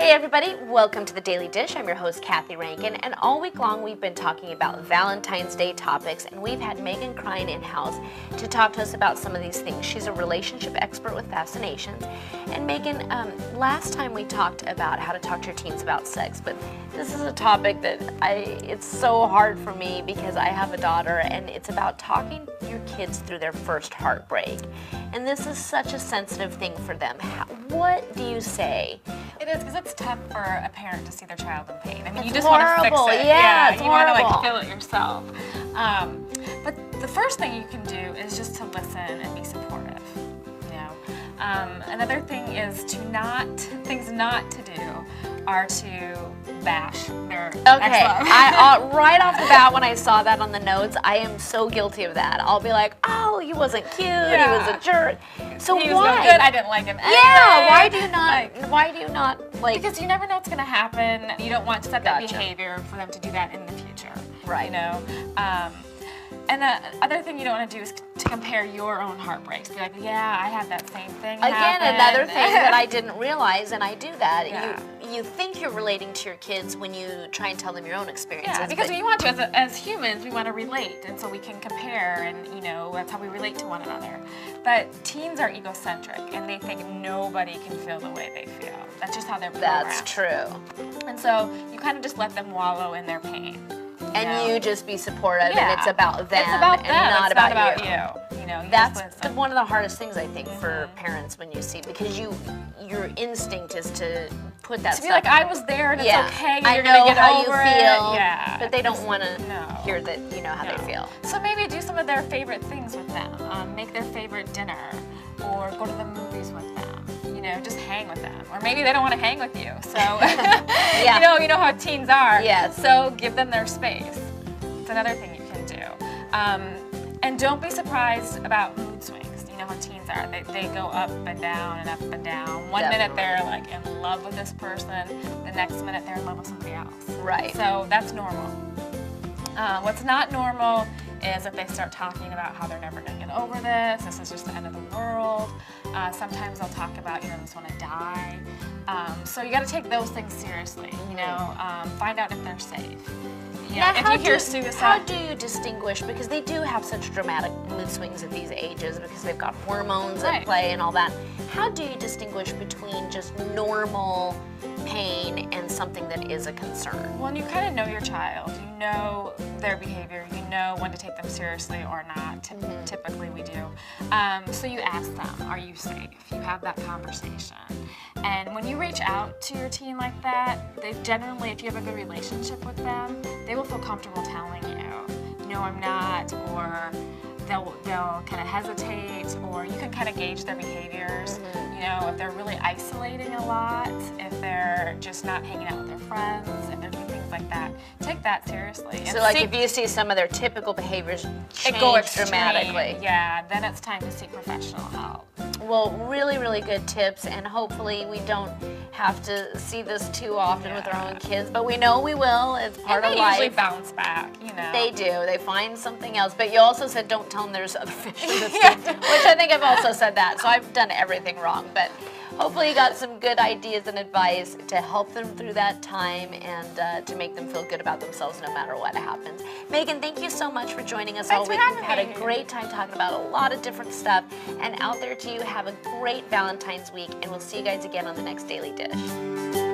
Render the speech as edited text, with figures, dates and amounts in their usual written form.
Hey everybody, welcome to the Daily Dish. I'm your host, Kathy Rankin, and all week long we've been talking about Valentine's Day topics, and we've had Meghan Krein in-house to talk to us about some of these things. She's a relationship expert with Fascinations. And Meghan, last time we talked about how to talk to your teens about sex, but this is a topic that it's so hard for me because I have a daughter, and it's about talking your kids through their first heartbreak. And this is such a sensitive thing for them. What do you say? It is, because it's tough for a parent to see their child in pain. I mean, It's you just want to fix it. Yeah, it's you want to horrible. feel it yourself. But the first thing you can do is just to listen and be supportive. You know, another thing is things not to do are to bash their ex-love. Right off the bat when I saw that on the notes, I am so guilty of that. I'll be like, oh, he wasn't cute, he was a jerk. So he why? was no good, I didn't like him anyway. Yeah, why do you not like? Because you never know what's going to happen. You don't want to set that behavior for them to do that in the future. Right. You know? And the other thing you don't want to do is to compare your own heartbreaks. Be like, yeah, I had that same thing happen. Another thing that I didn't realize, and I do that, Yeah. you think you're relating to your kids when you try and tell them your own experiences. Yeah, because we want to, as humans, we want to relate, and so we can compare, and you know, that's how we relate to one another. But teens are egocentric, and they think nobody can feel the way they feel. That's just how they're programmed. That's true. And so you kind of just let them wallow in their pain. And you just be supportive, Yeah. and it's about them, It's about them. and not it's about not you. about you. You know, you That's just listen. one of the hardest things, I think, for parents when you see, because your instinct is to put that to be stuff. like, I was there, and it's okay. And I you're know gonna get how over you it. feel, Yeah. but they don't want to No. hear that you know how they feel. So maybe do some of their favorite things with them. Make their favorite dinner, or go to the movies with them. You know, just hang with them. Or maybe they don't want to hang with you. So Yeah. you know how teens are. Yes. So give them their space. It's another thing you can do. And don't be surprised about mood swings. You know how teens are. They go up and down and up and down. One minute they're like in love with this person, the next minute they're in love with somebody else. Right. So that's normal. What's not normal is if they start talking about how they're never going to get over this is just the end of the world. Sometimes they'll talk about, you know, they just want to die. So you got to take those things seriously, you know, find out if they're safe. You know, if you hear suicide. How do you distinguish, because they do have such dramatic mood swings at these ages because they've got hormones at play and all that. How do you distinguish between just normal pain and something that is a concern? Well, you kind of know your child. You know their behavior. You know when to take them seriously or not. Typically we do. So you ask them, are you safe? You have that conversation. And when you reach out to your teen like that, they generally, if you have a good relationship with them, they will feel comfortable telling you, no, I'm not, or they'll kind of hesitate, or you can kind of gauge their behaviors. You know, if they're really isolating a lot, if they're just not hanging out with their friends, if they're doing things like that, take that seriously. And so like if you see some of their typical behaviors change dramatically. Yeah, then it's time to seek professional help. Well, really, really good tips, and hopefully we don't have to see this too often with our own kids, but we know we will. It's part of life. They usually bounce back, you know. They do. They find something else. But you also said don't tell them there's other fish in the sea, which I think I've also said that, so I've done everything wrong. But hopefully you got some good ideas and advice to help them through that time and to make them feel good about themselves no matter what happens. Meghan, thank you so much for joining us all week. We've had a great time talking about a lot of different stuff. And out there to you, have a great Valentine's week, and we'll see you guys again on the next Daily Dish.